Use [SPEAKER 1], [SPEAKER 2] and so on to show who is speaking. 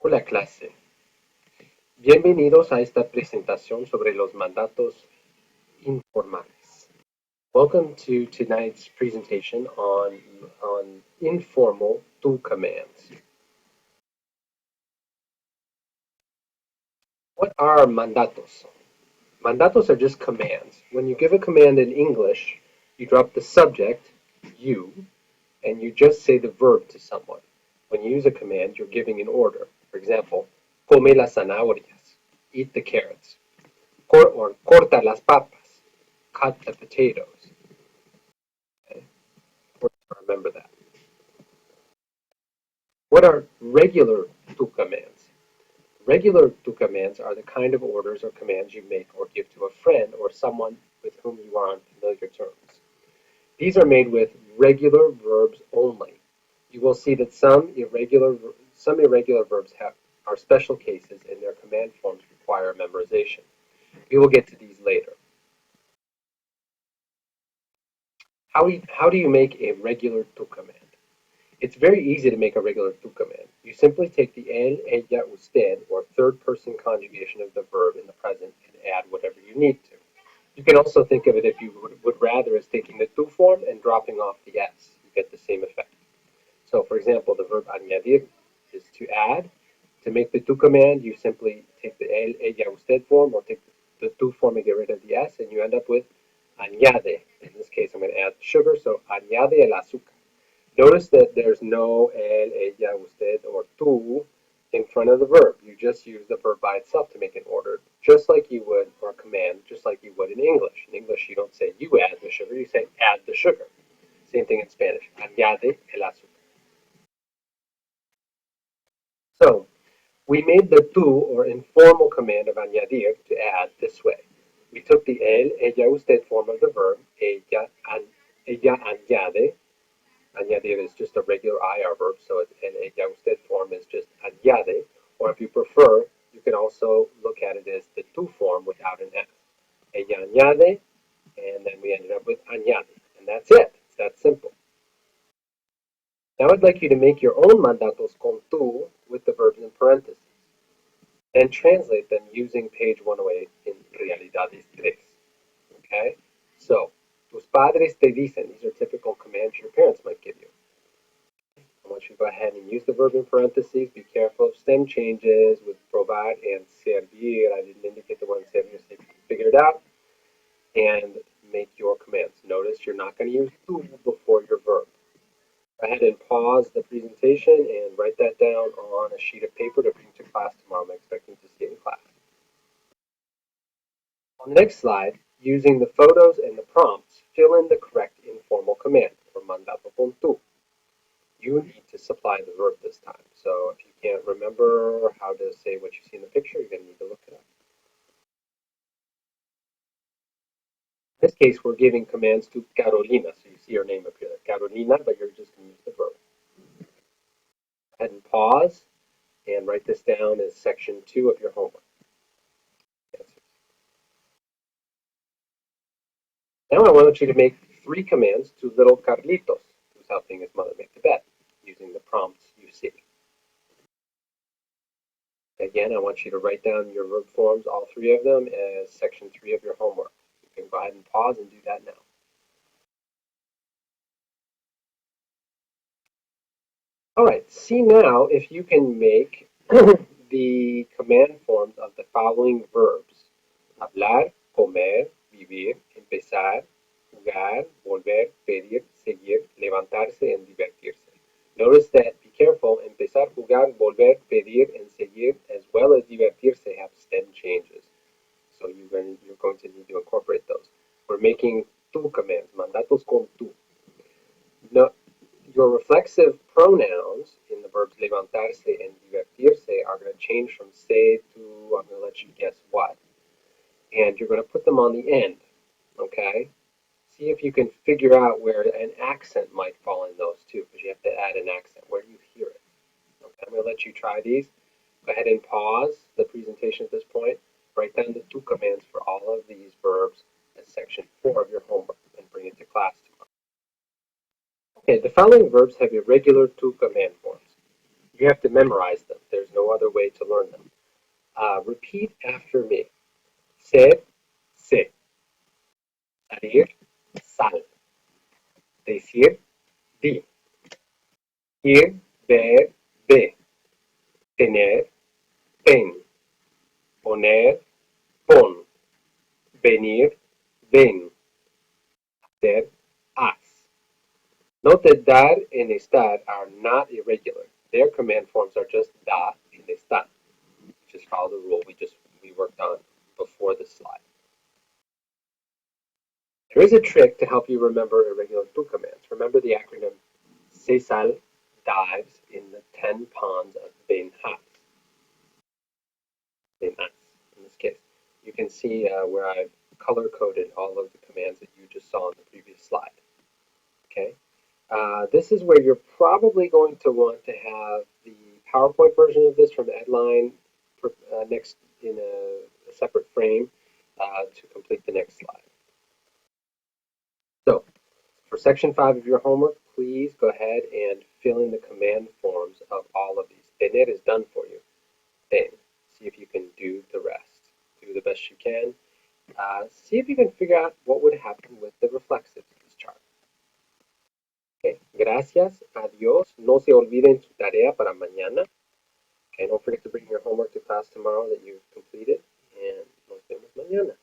[SPEAKER 1] Hola clase, bienvenidos a esta presentación sobre los mandatos informales. Welcome to tonight's presentation on informal do commands. What are mandatos? Mandatos are just commands. When you give a command in English, you drop the subject, you, and you just say the verb to someone. When you use a command, you're giving an order. For example, come las zanahorias, eat the carrots. Or corta las papas, cut the potatoes. Okay? Remember that. What are regular tu commands? Regular tu commands are the kind of orders or commands you make or give to a friend or someone with whom you are on familiar terms. These are made with regular verbs only. You will see that some irregular verbs are special cases and their command forms require memorization. We will get to these later. How do you make a regular tu command? It's very easy to make a regular tu command. You simply take the él, ella, usted, or third-person conjugation of the verb in the present and add whatever you need to. You can also think of it, if you would rather, as taking the tu form and dropping off the s. You get the same effect. So, for example, the verb añadir is to add. To make the tu command, you simply take the él, ella, usted form, or take the tu form and get rid of the s, and you end up with añade. In this case, I'm going to add sugar, so añade el azúcar. Notice that there's no él, ella, usted, or tú in front of the verb. You just use the verb by itself to make an order, just like you would, or a command, just like you would in English. In English, you don't say you add the sugar, you say add the sugar. Same thing in Spanish. Añade el azúcar. So, we made the tú, or informal command of añadir, to add this way. We took the él, ella, usted form of the verb, ella añade. Añadir is just a regular IR verb, so an ella usted form is just añade, or if you prefer, you can also look at it as the tú form without an S. Ella añade, and then we ended up with añade, and that's it. It's that simple. Now I'd like you to make your own mandatos con tú with the verbs in parentheses, and translate them using page 108 in Realidades 3. Okay? So, tus padres te dicen, these are typical commands your parents might give you. I want you to go ahead and use the verb in parentheses. Be careful of stem changes with probar and servir. I didn't indicate the one servir, so you can figure it out. And make your commands. Notice you're not going to use tu before your verb. Go ahead and pause the presentation and write that down on a sheet of paper to bring to class tomorrow. I'm expecting to see it in class. On the next slide, using the photos and the prompts, fill in the correct informal command for mandato con tu. You need to supply the verb this time. So if you can't remember how to say what you see in the picture, you're going to need to look it up. In this case, we're giving commands to Carolina. So you see her name up here, Carolina, but you're just going to use the verb. Go ahead and pause and write this down as section 2 of your homework. Now I want you to make 3 commands to little Carlitos, who's helping his mother make the bed, using the prompts you see. Again, I want you to write down your verb forms, all 3 of them, as section 3 of your homework. You can go ahead and pause and do that now. All right, see now if you can make the command forms of the following verbs. Hablar, comer, vivir, empezar, jugar, volver, pedir, seguir, levantarse, and divertirse. Notice that, be careful, empezar, jugar, volver, pedir, and seguir, as well as divertirse, have stem changes. So you're going to need to incorporate those. We're making tu commands, mandatos con tu. No, your reflexive pronouns in the verbs levantarse and divertirse are going to change from se to, I'm going to let you guess what. And you're going to put them on the end, okay? See if you can figure out where an accent might fall in those too, because you have to add an accent. Where do you hear it? Okay, I'm going to let you try these. Go ahead and pause the presentation at this point. Write down the tu commands for all of these verbs as section 4 of your homework and bring it to class tomorrow. Okay, the following verbs have irregular tu command forms. You have to memorize them. There's no other way to learn them. Repeat after me. Ser, sé. Salir, sal. Decir, di. Ir, ver, ve. Tener, ten. Poner, pon. Venir, ven. Hacer, haz. Note that dar and estar are not irregular. Their command forms are just da and estar. Just follow the rule we worked on before this slide. There is a trick to help you remember irregular tu commands. Remember the acronym Cesal dives in the 10 ponds of Benhas. Benhas, in this case. You can see where I've color-coded all of the commands that you just saw on the previous slide. Okay. This is where you're probably going to want to have the PowerPoint version of this from Edline next in a separate frame to complete the next slide. So, for section 5 of your homework, please go ahead and fill in the command forms of all of these. Tener is done for you. Then, see if you can do the rest. Do the best you can. See if you can figure out what would happen with the reflexives in this chart. Okay, gracias, adiós. No se olviden su tarea para mañana. Okay, don't forget to bring your homework to class tomorrow that you've completed. And nos vemos mañana.